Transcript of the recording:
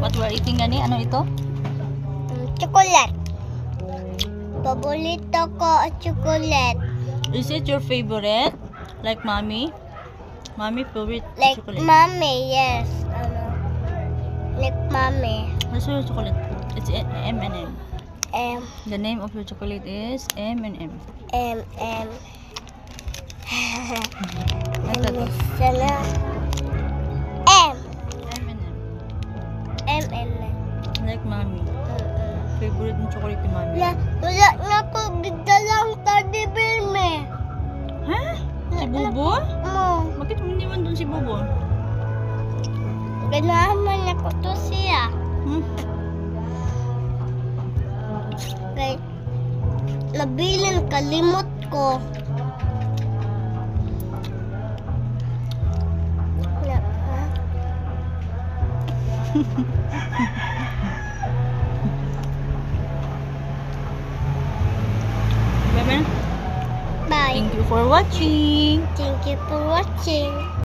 what we're eating gani? Ano ito? Chocolate. Paborito ko chocolate. Is it your favorite? Like mommy? Mommy favorite Like chocolate? mommy, yes. Like mommy. What's your chocolate? It's M&M. M. The name of your chocolate is M&M. M. Ito to. Sana. M. M&M. M. Like mommy. Favorite ng chocolate ni mommy. Wala na ko gidalang teddy bear me. Ha? Si Bubo? Mo. Bakit hindi man dun si Bubo? Ganaman ako to siya. Kay nabilin kalimot ko. Bye. Bye. Thank you for watching. Thank you for watching.